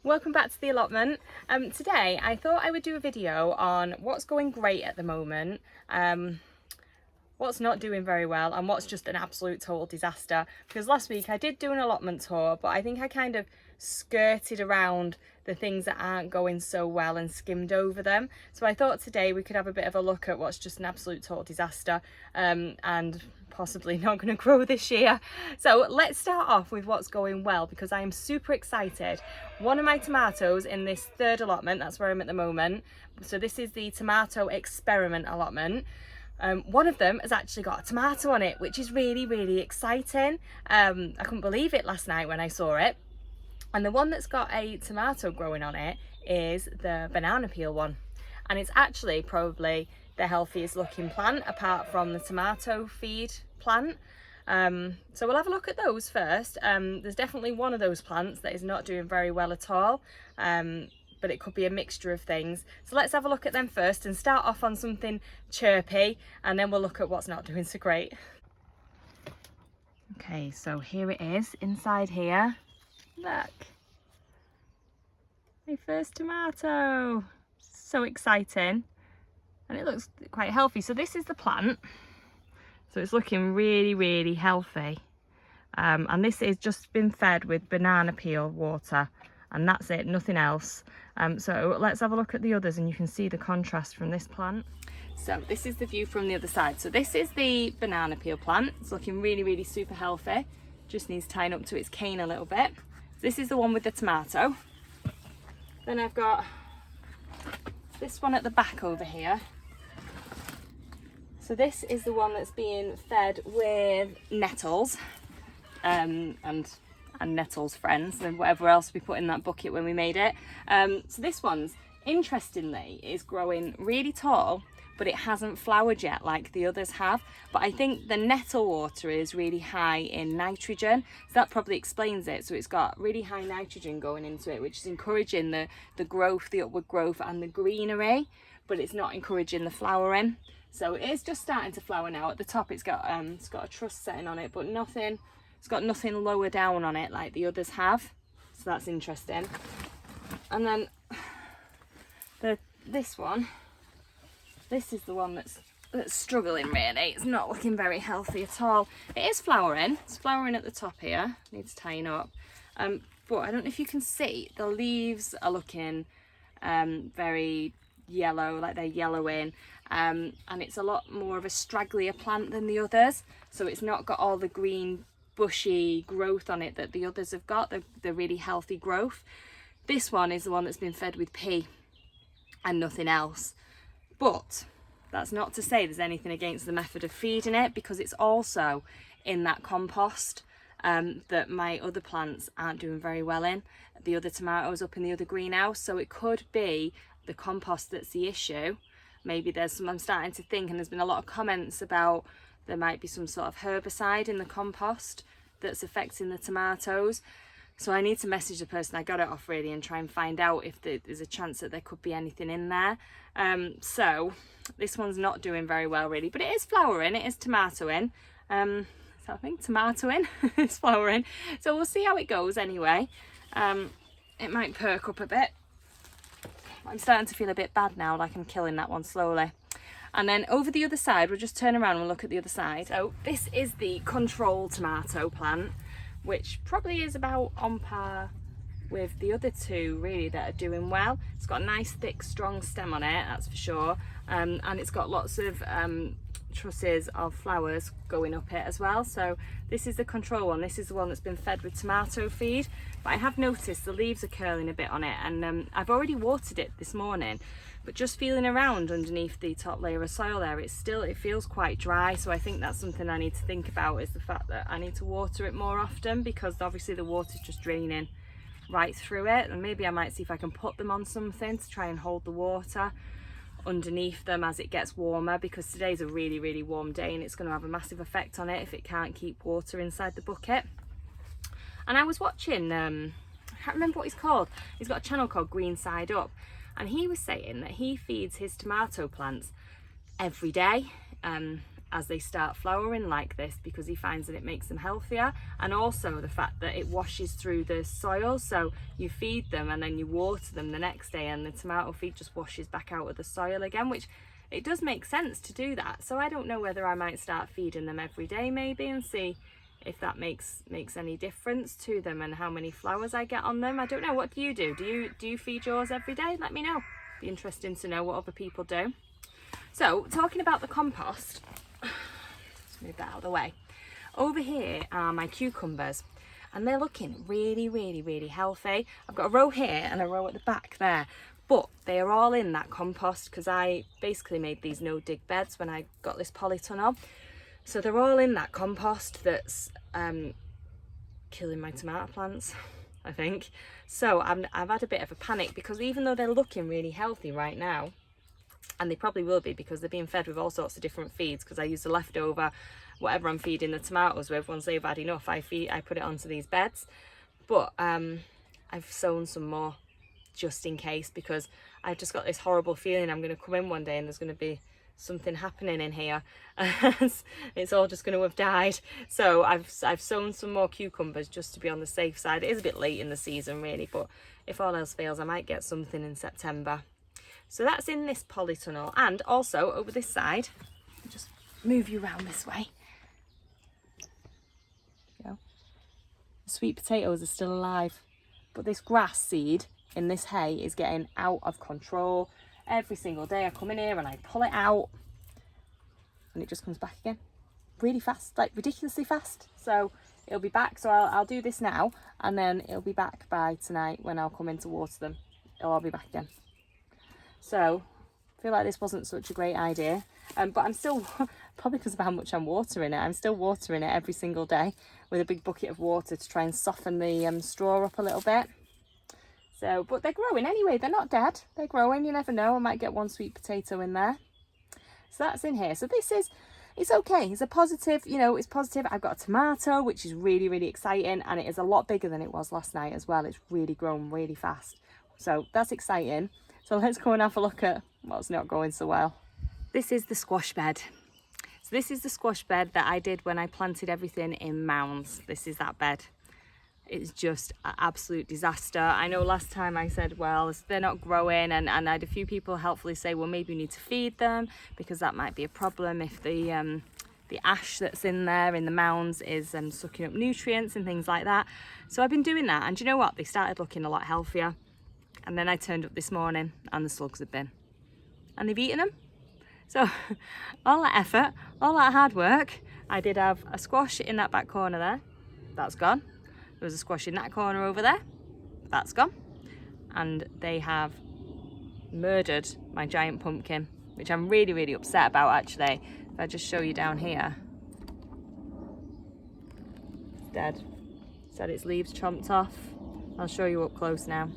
Welcome back to the allotment. Today I thought I would do a video on what's going great at the moment, what's not doing very well, and what's just an absolute total disaster. Because last week I did do an allotment tour, but I think I kind of skirted around the things that aren't going so well and skimmed over them. So I thought today we could have a bit of a look at what's just an absolute total disaster and possibly not going to grow this year. So let's start off with what's going well, because I am super excited. One of my tomatoes in this third allotment, that's where I'm at the moment, so this is the tomato experiment allotment. One of them has actually got a tomato on it, which is really exciting. I couldn't believe it last night when I saw it. And the one that's got a tomato growing on it is the banana peel one, and it's actually probably the healthiest looking plant apart from the tomato feed plant. So we'll have a look at those first. There's definitely one of those plants that is not doing very well at all, but it could be a mixture of things. So let's have a look at them first and start off on something chirpy, and then we'll look at what's not doing so great. Okay, so here it is inside here. Look, my first tomato. So exciting, and it looks quite healthy. So this is the plant. So it's looking really healthy, and this has just been fed with banana peel water, and that's it, nothing else. So let's have a look at the others, and you can see the contrast from this plant. So this is the view from the other side. So this is the banana peel plant. It's looking really super healthy, just needs tying up to its cane a little bit. This is the one with the tomato. Then I've got this one at the back over here. So this is the one that's being fed with nettles, and nettles friends and whatever else we put in that bucket when we made it. So this one's, interestingly, is growing really tall, but it hasn't flowered yet like the others have. But I think the nettle water is really high in nitrogen, so that probably explains it. So it's got really high nitrogen going into it, which is encouraging the growth, the upward growth and the greenery, but it's not encouraging the flowering. So it is just starting to flower now. At the top it's got a truss setting on it, but nothing, it's got nothing lower down on it like the others have. So that's interesting. And then this one, this is the one that's struggling really. It's not looking very healthy at all. It is flowering. It's flowering at the top here. Needs tying up. But I don't know if you can see, the leaves are looking very yellow, like they're yellowing. And it's a lot more of a stragglier plant than the others. So it's not got all the green bushy growth on it that the others have got, the really healthy growth. This one is the one that's been fed with pea and nothing else. But that's not to say there's anything against the method of feeding it, because it's also in that compost that my other plants aren't doing very well in, the other tomatoes up in the other greenhouse. So it could be the compost that's the issue. Maybe there's some, I'm starting to think, and there's been a lot of comments about there might be some sort of herbicide in the compost that's affecting the tomatoes. So I need to message the person I got it off really and try and find out if there's a chance that there could be anything in there. So this one's not doing very well really, but it is flowering, it is tomatoing. So I think tomatoing is flowering. So we'll see how it goes anyway. It might perk up a bit. I'm starting to feel a bit bad now, like I'm killing that one slowly. And then over the other side, we'll just turn around and look at the other side. So this is the control tomato plant, which probably is about on par with the other two really that are doing well. It's got a nice thick strong stem on it, that's for sure, and it's got lots of trusses of flowers going up it as well. So this is the control one. This is the one that's been fed with tomato feed, but I have noticed the leaves are curling a bit on it, and I've already watered it this morning, but just feeling around underneath the top layer of soil there, it feels quite dry. So I think that's something I need to think about, is the fact that I need to water it more often, because obviously the water's just draining right through it. And maybe I might see if I can put them on something to try and hold the water underneath them as it gets warmer, because today's a really warm day and it's going to have a massive effect on it if it can't keep water inside the bucket. And I was watching, I can't remember what he's called, he's got a channel called Green Side Up, and he was saying that he feeds his tomato plants every day, as they start flowering like this, because he finds that it makes them healthier, and also the fact that it washes through the soil. So you feed them and then you water them the next day, and the tomato feed just washes back out of the soil again, which it does make sense to do that. So I don't know whether I might start feeding them every day maybe, and see if that makes any difference to them and how many flowers I get on them. I don't know. What do you do? Do you feed yours every day? Let me know. Be interesting to know what other people do. So talking about the compost, let's move that out of the way. Over here are my cucumbers, and they're looking really, really, really healthy. I've got a row here and a row at the back there, but they are all in that compost because I basically made these no dig beds when I got this polytunnel. So they're all in that compost that's killing my tomato plants, I think. So I've had a bit of a panic, because even though they're looking really healthy right now, and they probably will be because they're being fed with all sorts of different feeds, because I use the leftover, whatever I'm feeding the tomatoes with, once they've had enough, I put it onto these beds. But I've sown some more just in case, because I've just got this horrible feeling I'm going to come in one day and there's going to be something happening in here. It's all just going to have died. So I've sown some more cucumbers just to be on the safe side. It is a bit late in the season really, but if all else fails I might get something in September. So that's in this polytunnel. And also over this side, I'll just move you around this way. There you go. The sweet potatoes are still alive, but this grass seed in this hay is getting out of control. Every single day I come in here and I pull it out and it just comes back again really fast, like ridiculously fast. So it'll be back. So I'll do this now, and then it'll be back by tonight when I'll come in to water them. It'll all be back again. So I feel like this wasn't such a great idea, but I'm still, probably because of how much I'm watering it, I'm still watering it every single day with a big bucket of water to try and soften the straw up a little bit. So, but they're growing anyway, they're not dead, they're growing. You never know, I might get one sweet potato in there. So that's in here. So this is, it's okay, it's a positive, you know, it's positive. I've got a tomato, which is really, really exciting, and it is a lot bigger than it was last night as well. It's really grown really fast. So that's exciting. So let's go and have a look at what's not going so well. This is the squash bed. So this is the squash bed that I did when I planted everything in mounds. This is that bed. It's just an absolute disaster. I know last time I said, well, they're not growing, and I had a few people helpfully say, well, maybe you need to feed them because that might be a problem if the ash that's in there in the mounds is sucking up nutrients and things like that. So I've been doing that, and do you know what? They started looking a lot healthier. And then I turned up this morning and the slugs had been, and they've eaten them. So all that effort, all that hard work. I did have a squash in that back corner there, that's gone. There was a squash in that corner over there, that's gone. And they have murdered my giant pumpkin, which I'm really, really upset about actually. If I just show you down here, it's dead. It's had its leaves chomped off. I'll show you up close now.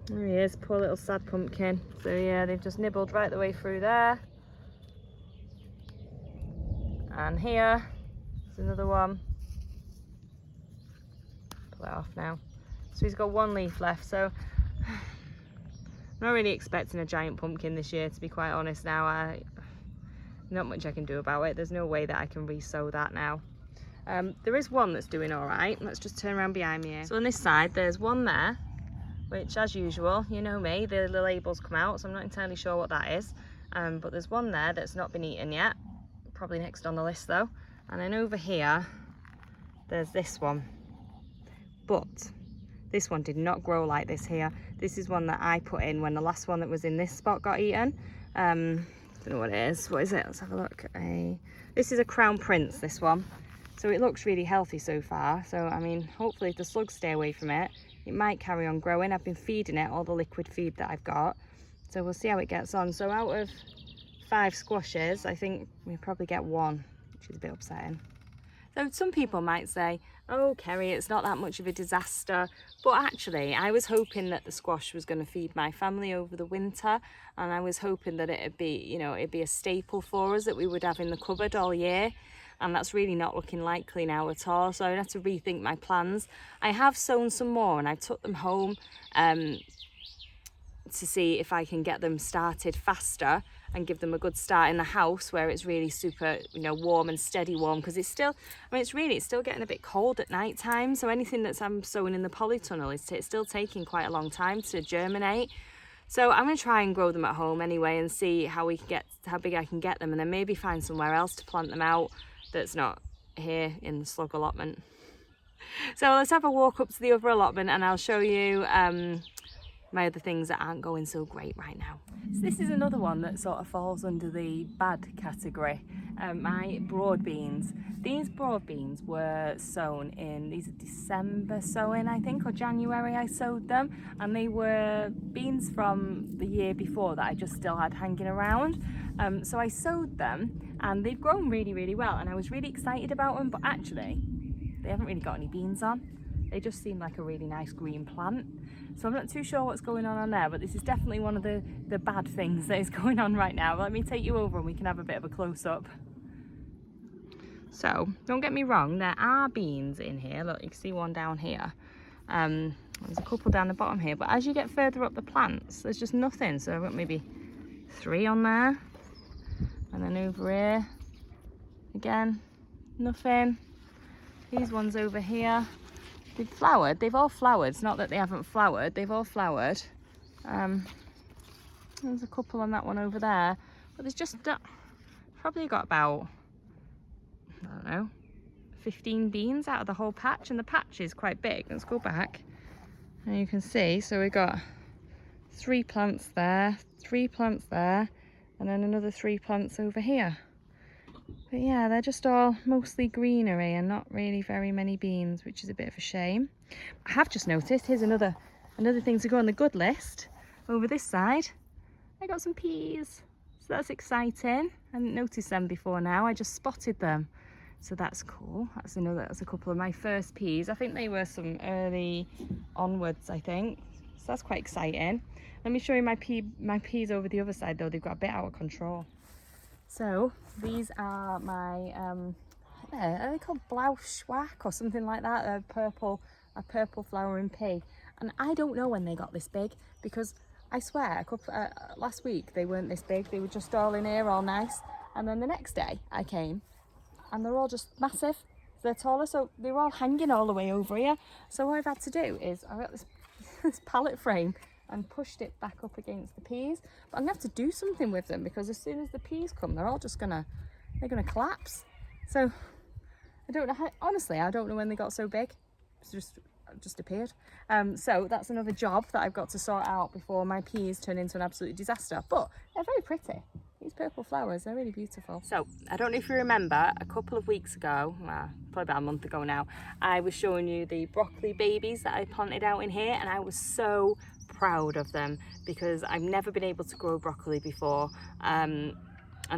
There he is, poor little sad pumpkin. So yeah, they've just nibbled right the way through there. And here, there's another one. Pull that off now. So he's got one leaf left, so I'm not really expecting a giant pumpkin this year, to be quite honest now. Not much I can do about it. There's no way that I can re-sow that now. There is one that's doing all right. Let's just turn around behind me here. So on this side, there's one there, which as usual, you know me, the labels come out, so I'm not entirely sure what that is. But there's one there that's not been eaten yet, probably next on the list though. And then over here, there's this one. But this one did not grow like this here. This is one that I put in when the last one that was in this spot got eaten. Don't know what it is. What is it? Let's have a look. This is a Crown Prince, this one. So it looks really healthy so far. So, I mean, hopefully if the slugs stay away from it, it might carry on growing. I've been feeding it all the liquid feed that I've got. So we'll see how it gets on. So out of 5 squashes, I think we probably get 1, which is a bit upsetting. So some people might say, oh, Kerry, it's not that much of a disaster. But actually, I was hoping that the squash was going to feed my family over the winter. And I was hoping that it'd be, you know, it'd be a staple for us that we would have in the cupboard all year. And that's really not looking likely now at all. So I have to rethink my plans. I have sown some more and I took them home to see if I can get them started faster and give them a good start in the house where it's really super, you know, warm and steady warm, because it's still, I mean, it's still getting a bit cold at night time. So anything that's I'm sowing in the polytunnel is it's still taking quite a long time to germinate. So I'm going to try and grow them at home anyway and see how big I can get them, and then maybe find somewhere else to plant them out that's not here in the slug allotment. So let's have a walk up to the other allotment and I'll show you my other things that aren't going so great right now. So this is another one that sort of falls under the bad category. My broad beans. These broad beans were sown in, these are December sowing I think, or January I sowed them, and they were beans from the year before that I just still had hanging around. So I sowed them and they've grown really, really well, and I was really excited about them, but actually they haven't really got any beans on. They just seem like a really nice green plant. So I'm not too sure what's going on there, but this is definitely one of the bad things that is going on right now. Let me take you over and we can have a bit of a close-up. So, don't get me wrong, there are beans in here. Look, you can see one down here. There's a couple down the bottom here, but as you get further up the plants, there's just nothing. So I've got maybe 3 on there. And then over here, again, nothing. These ones over here. They've flowered, they've all flowered. It's not that they haven't flowered, they've all flowered. There's a couple on that one over there, but there's just probably got about, I don't know, 15 beans out of the whole patch, and the patch is quite big. Let's go back and you can see, so we've got 3 plants there, 3 plants there, and then another 3 plants over here. But yeah, they're just all mostly greenery and not really very many beans, which is a bit of a shame. I have just noticed, here's another thing to go on the good list. Over this side, I got some peas. So that's exciting. I didn't notice them before now, I just spotted them. So that's cool. That's a couple of my first peas. I think they were some early onwards, I think. So that's quite exciting. Let me show you my peas over the other side though, they've got a bit out of control. So these are my, are they called Blauschwack or something like that? A purple flowering pea. And I don't know when they got this big, because I swear last week they weren't this big. They were just all in here, all nice. And then the next day I came and they're all just massive. They're taller, so they were all hanging all the way over here. So what I've had to do is I've got this pallet frame and pushed it back up against the peas, but I'm gonna have to do something with them, because as soon as the peas come, they're all just gonna collapse. So I don't know how, honestly, I don't know when they got so big. It's just appeared. So that's another job that I've got to sort out before my peas turn into an absolute disaster. But they're very pretty. These purple flowers, they're really beautiful. So I don't know if you remember, a couple of weeks ago, well, probably about a month ago now, I was showing you the broccoli babies that I planted out in here, and I was so proud of them because I've never been able to grow broccoli before, and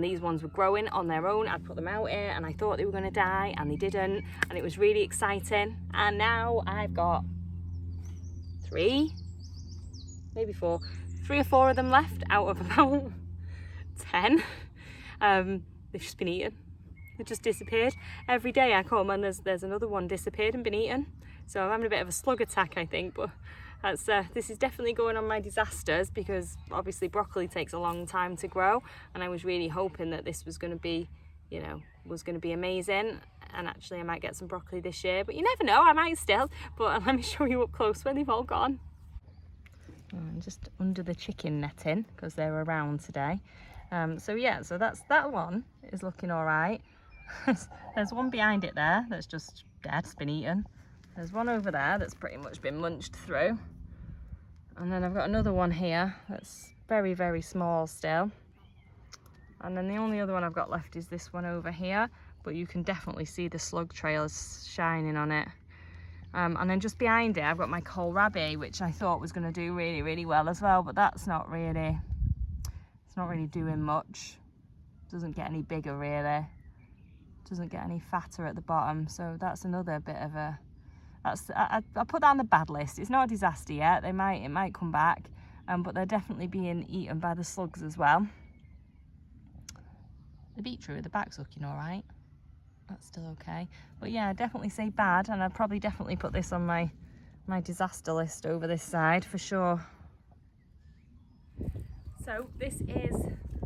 these ones were growing on their own. I put them out here and I thought they were going to die, and they didn't, and it was really exciting. And now I've got 3, maybe 4, 3 or 4 of them left out of about 10. They've just been eaten. They just disappeared. Every day I come and there's another one disappeared and been eaten. So I'm having a bit of a slug attack, I think, but that's this is definitely going on my disasters, because obviously broccoli takes a long time to grow, and I was really hoping that this was going to be, you know, was going to be amazing, and actually I might get some broccoli this year, but you never know, I might still. But let me show you up close when they've all gone. I'm just under the chicken netting because they're around today. So yeah, so that one is looking all right. There's one behind it there that's just dead, it's been eaten. There's one over there that's pretty much been munched through. And then I've got another one here that's very, very small still. And then the only other one I've got left is this one over here, but you can definitely see the slug trails shining on it. And then just behind it, I've got my kohlrabi, which I thought was going to do really, really well as well, but that's not really, it's not really doing much. Doesn't get any bigger really. Doesn't get any fatter at the bottom, so that's another bit of a, I put that on the bad list. It's not a disaster yet. It might come back, but they're definitely being eaten by the slugs as well. The beetroot at the back's looking all right. That's still okay. But yeah, definitely say bad, and I'd probably definitely put this on my disaster list over this side for sure. So this is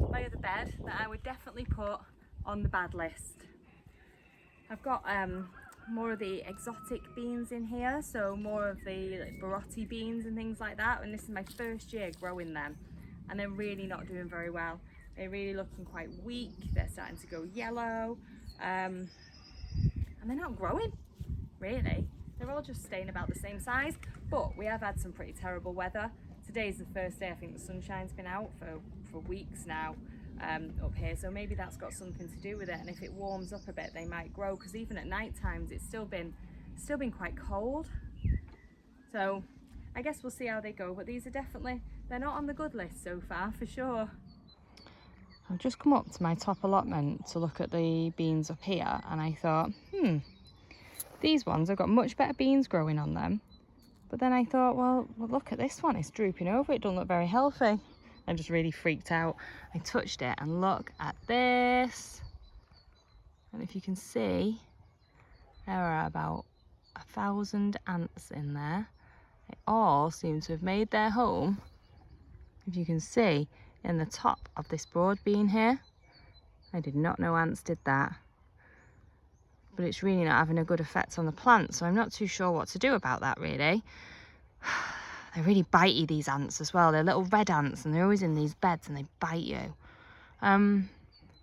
my other bed that I would definitely put on the bad list. I've got more of the exotic beans in here, so more of the like, Barotti beans and things like that, and this is my first year growing them, and they're really not doing very well. They're really looking quite weak, they're starting to go yellow, and they're not growing really. They're all just staying about the same size, but we have had some pretty terrible weather. Today's the first day I think the sunshine's been out for weeks now up here, so maybe that's got something to do with it, and if it warms up a bit they might grow, because even at night times it's still been quite cold. So I guess we'll see how they go, but these are definitely, they're not on the good list so far for sure. I've just come up to my top allotment to look at the beans up here, and I thought, these ones have got much better beans growing on them. But then I thought, well, look at this one, it's drooping over, it doesn't look very healthy. I just really freaked out. I touched it and look at this. And if you can see, there are about 1,000 ants in there. They all seem to have made their home, if you can see, in the top of this broad bean here. I did not know ants did that. But it's really not having a good effect on the plant, so I'm not too sure what to do about that really. They're really bitey, these ants as well. They're little red ants and they're always in these beds and they bite you.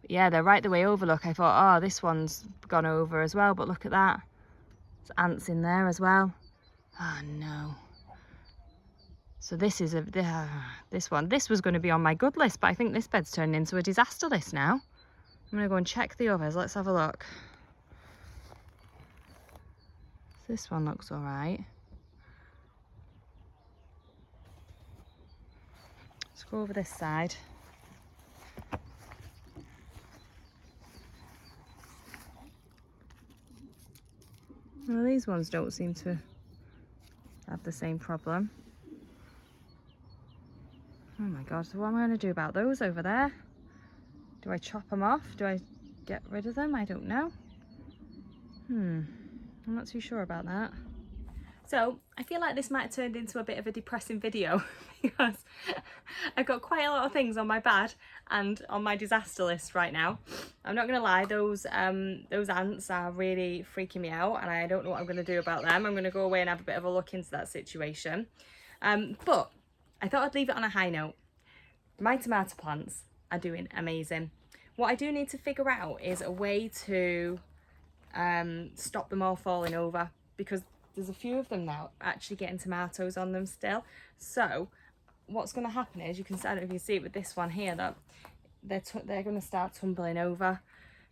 Yeah, they're right the way over. Look, I thought, oh, this one's gone over as well, but look at that. There's ants in there as well. Oh no. So this is this one. This was going to be on my good list, but I think this bed's turned into a disaster list now. I'm going to go and check the others. Let's have a look. This one looks all right. Let's go over this side. Well, these ones don't seem to have the same problem. Oh my god, so what am I going to do about those over there? Do I chop them off? Do I get rid of them? I don't know. I'm not too sure about that. So I feel like this might have turned into a bit of a depressing video because I've got quite a lot of things on my bad and on my disaster list right now. I'm not gonna lie, those ants are really freaking me out, and I don't know what I'm gonna do about them. I'm gonna go away and have a bit of a look into that situation. But I thought I'd leave it on a high note. My tomato plants are doing amazing. What I do need to figure out is a way to stop them all falling over, because there's a few of them now actually getting tomatoes on them still. So what's going to happen is, you can, I don't know if you see it with this one here, that they're going to start tumbling over.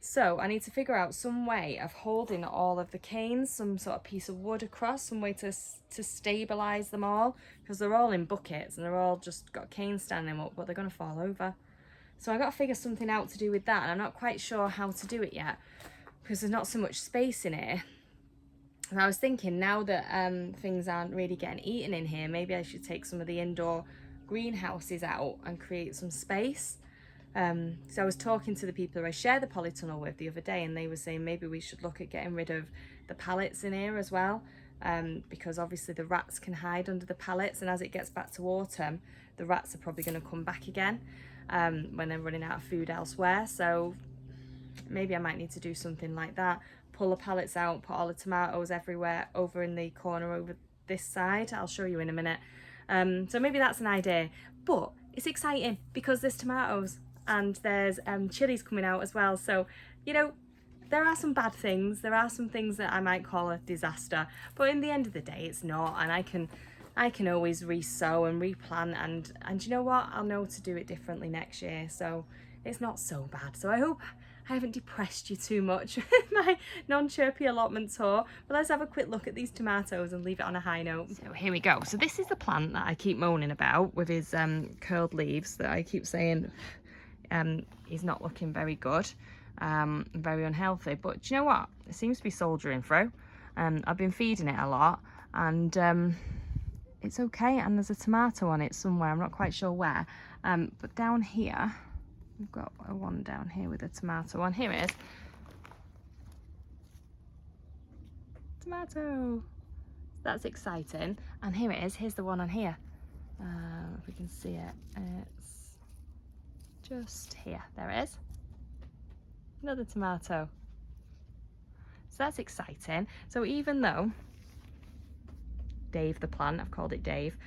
So I need to figure out some way of holding all of the canes, some sort of piece of wood across, some way to stabilize them all, because they're all in buckets and they're all just got canes standing up, but they're going to fall over. So I've got to figure something out to do with that, and I'm not quite sure how to do it yet because there's not so much space in here. And I was thinking, now that things aren't really getting eaten in here, maybe I should take some of the indoor greenhouses out and create some space. So I was talking to the people who I share the polytunnel with the other day, and they were saying maybe we should look at getting rid of the pallets in here as well, because obviously the rats can hide under the pallets, and as it gets back to autumn, the rats are probably going to come back again when they're running out of food elsewhere. So maybe I might need to do something like that. Pull the pallets out, put all the tomatoes everywhere over in the corner over this side. I'll show you in a minute. So maybe that's an idea, but it's exciting because there's tomatoes and there's chilies coming out as well. So, you know, there are some bad things. There are some things that I might call a disaster, but in the end of the day, it's not. And I can always re-sow and replant, and you know what? I'll know to do it differently next year. So it's not so bad. So I hope I haven't depressed you too much with my non-chirpy allotment tour, but let's have a quick look at these tomatoes and leave it on a high note. So here we go. So this is the plant that I keep moaning about with his curled leaves, that I keep saying he's not looking very good, very unhealthy, but do you know what? It seems to be soldiering through. I've been feeding it a lot, and it's okay, and there's a tomato on it somewhere, I'm not quite sure where, but down here we've got one down here with a tomato on. Here it is. Tomato. That's exciting. And here it is. Here's the one on here. If we can see it. It's just here. There it is. Another tomato. So that's exciting. So even though Dave the plant, I've called it Dave,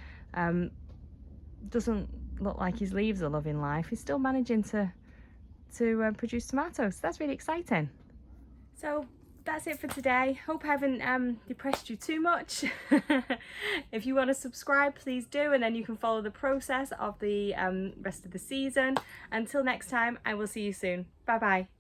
doesn't look like his leaves are loving life, he's still managing to produce tomatoes. So that's really exciting. So that's it for today. Hope I haven't depressed you too much. If you want to subscribe, please do, and then you can follow the process of the rest of the season. Until next time, I will see you soon. Bye bye.